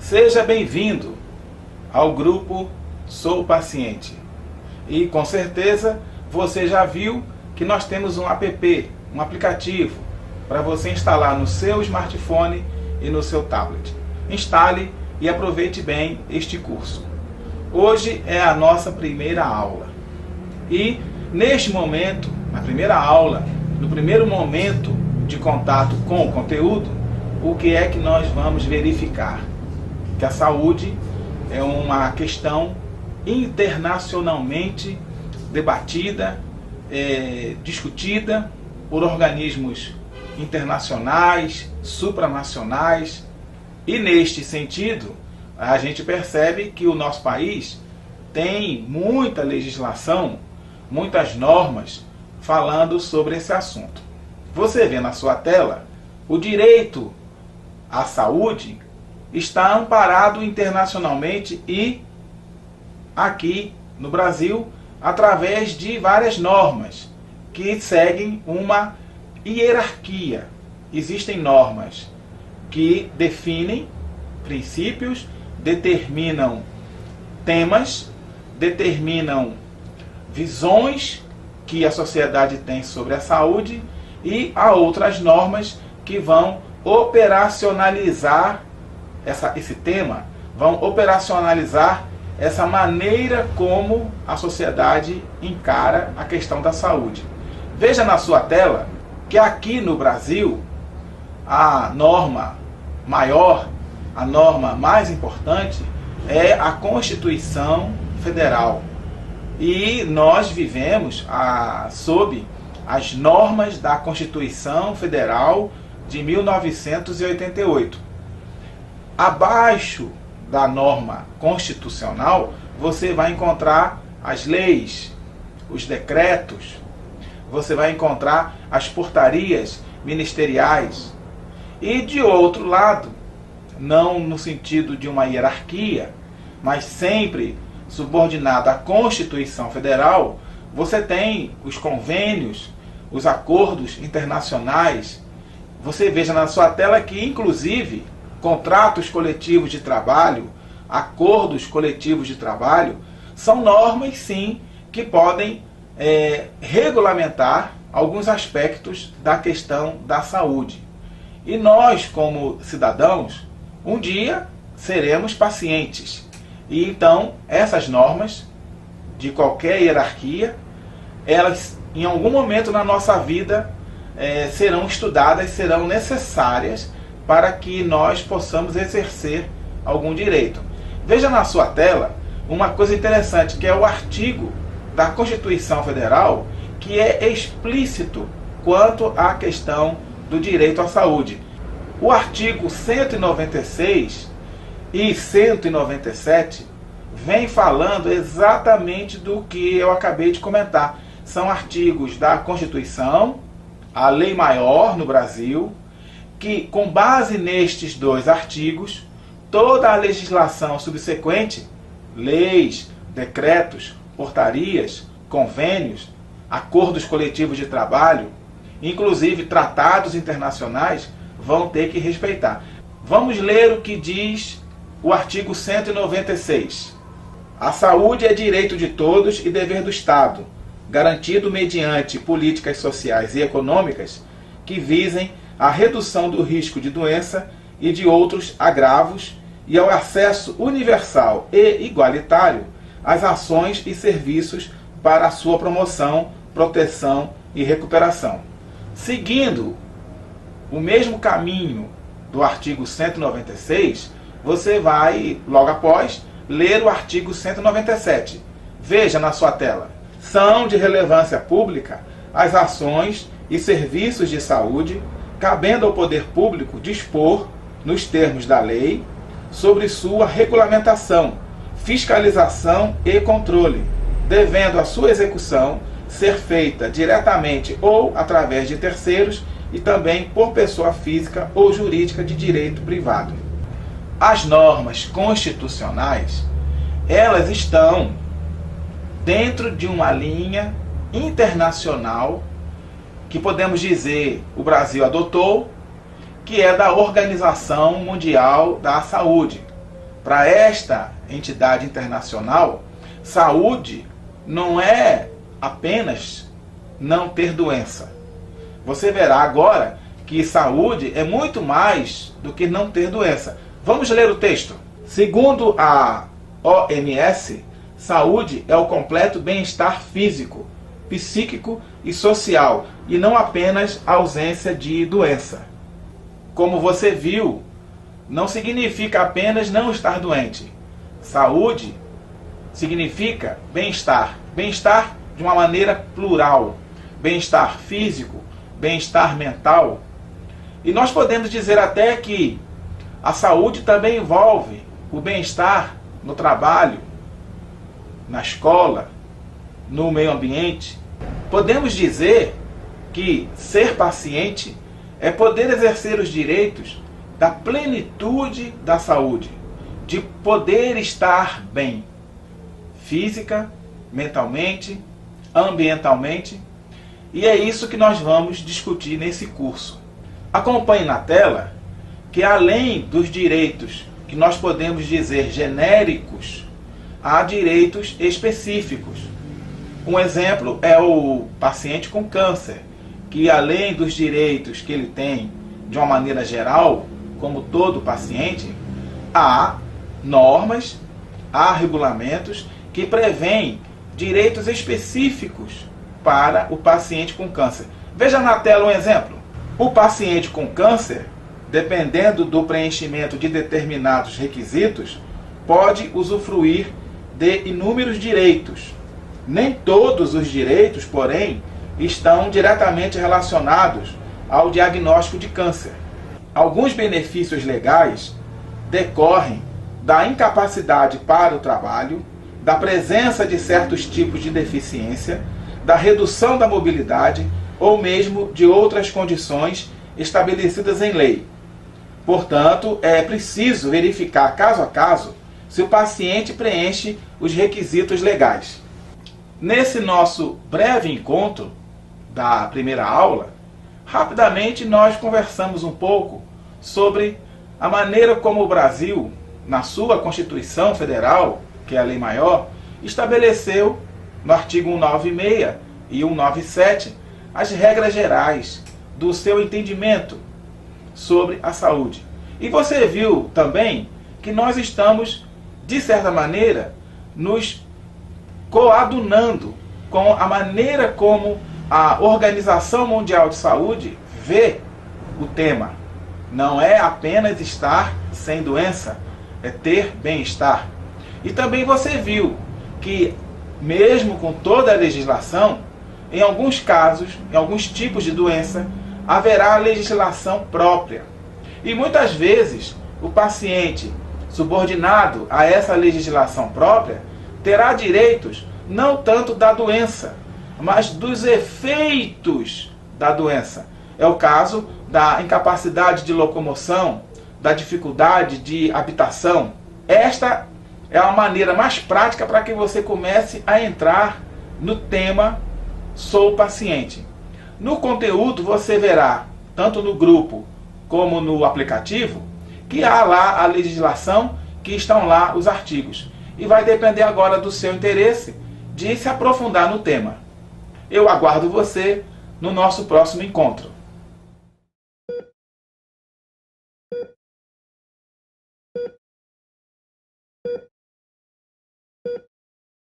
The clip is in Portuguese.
Seja bem-vindo ao grupo Sou Paciente. E com certeza você já viu que nós temos um app, um aplicativo, para você instalar no seu smartphone e no seu tablet. Instale e aproveite bem este curso. Hoje é a nossa primeira aula. E neste momento, na primeira aula, no primeiro momento de contato com o conteúdo, o que é que nós vamos verificar? Que a saúde é uma questão internacionalmente debatida, discutida por organismos internacionais, supranacionais, e neste sentido a gente percebe que o nosso país tem muita legislação, muitas normas falando sobre esse assunto. Você vê na sua tela, o direito à saúde está amparado internacionalmente e aqui no Brasil através de várias normas que seguem uma hierarquia. Existem normas que definem princípios, determinam temas, determinam visões que a sociedade tem sobre a saúde, e há outras normas que vão operacionalizar esse tema, vão operacionalizar essa maneira como a sociedade encara a questão da saúde. Veja na sua tela que aqui no Brasil a norma maior, a norma mais importante é a Constituição Federal. E nós vivemos sob as normas da Constituição Federal de 1988. Abaixo da norma constitucional, você vai encontrar as leis, os decretos, você vai encontrar as portarias ministeriais. E de outro lado, não no sentido de uma hierarquia, mas sempre subordinado à Constituição Federal, você tem os convênios, os acordos internacionais. Você veja na sua tela que, inclusive, contratos coletivos de trabalho, acordos coletivos de trabalho, são normas, sim, que podem regulamentar alguns aspectos da questão da saúde. E nós, como cidadãos, um dia seremos pacientes. E então, essas normas, de qualquer hierarquia, elas, em algum momento na nossa vida, serão estudadas, serão necessárias para que nós possamos exercer algum direito. Veja na sua tela uma coisa interessante, que é o artigo da Constituição Federal, que é explícito quanto à questão do direito à saúde. O artigo 196 e 197 vem falando exatamente do que eu acabei de comentar. São artigos da Constituição, a lei maior no Brasil, que, com base nestes dois artigos, toda a legislação subsequente, leis, decretos, portarias, convênios, acordos coletivos de trabalho, inclusive tratados internacionais, vão ter que respeitar. Vamos ler o que diz o artigo 196. A saúde é direito de todos e dever do Estado, garantido mediante políticas sociais e econômicas que visem a redução do risco de doença e de outros agravos e ao acesso universal e igualitário às ações e serviços para a sua promoção, proteção e recuperação. Seguindo o mesmo caminho do artigo 196, você vai, logo após, ler o artigo 197. Veja na sua tela. São de relevância pública as ações e serviços de saúde, cabendo ao poder público dispor, nos termos da lei, sobre sua regulamentação, fiscalização e controle, devendo a sua execução ser feita diretamente ou através de terceiros e também por pessoa física ou jurídica de direito privado. As normas constitucionais, elas estão dentro de uma linha internacional que podemos dizer o Brasil adotou, que é da Organização Mundial da Saúde. para esta entidade internacional, saúde não é apenas não ter doença. Você verá agora que saúde é muito mais do que não ter doença. Vamos ler o texto. Segundo a OMS, saúde é o completo bem-estar físico, psíquico e social, e não apenas a ausência de doença. Como você viu, não significa apenas não estar doente. Saúde significa bem-estar. Bem-estar de uma maneira plural. Bem-estar físico, bem-estar mental. E nós podemos dizer até que a saúde também envolve o bem-estar no trabalho, na escola, no meio ambiente. Podemos dizer que ser paciente é poder exercer os direitos da plenitude da saúde, de poder estar bem, física, mentalmente, ambientalmente, e é isso que nós vamos discutir nesse curso. Acompanhe na tela que além dos direitos que nós podemos dizer genéricos, há direitos específicos. Um exemplo é o paciente com câncer, que além dos direitos que ele tem de uma maneira geral, como todo paciente, há normas, há regulamentos que prevêem direitos específicos para o paciente com câncer. Veja na tela um exemplo. O paciente com câncer, dependendo do preenchimento de determinados requisitos, pode usufruir de inúmeros direitos. Nem todos os direitos, porém, estão diretamente relacionados ao diagnóstico de câncer. Alguns benefícios legais decorrem da incapacidade para o trabalho, da presença de certos tipos de deficiência, da redução da mobilidade ou mesmo de outras condições estabelecidas em lei. Portanto, é preciso verificar caso a caso se o paciente preenche os requisitos legais. Nesse nosso breve encontro da primeira aula, rapidamente nós conversamos um pouco sobre a maneira como o Brasil, na sua Constituição Federal, que é a lei maior, estabeleceu no artigo 196 e 197 as regras gerais do seu entendimento sobre a saúde. E você viu também que nós estamos, de certa maneira, nos coadunando com a maneira como a Organização Mundial de Saúde vê o tema. Não é apenas estar sem doença, é ter bem-estar. E também você viu que, mesmo com toda a legislação, em alguns casos, em alguns tipos de doença, haverá legislação própria. E muitas vezes, o paciente subordinado a essa legislação própria terá direitos não tanto da doença, mas dos efeitos da doença. É o caso da incapacidade de locomoção, da dificuldade de habitação. Esta é a maneira mais prática para que você comece a entrar no tema Sou Paciente. No conteúdo você verá, tanto no grupo como no aplicativo, que há lá a legislação, que estão lá os artigos. E vai depender agora do seu interesse de se aprofundar no tema. Eu aguardo você no nosso próximo encontro.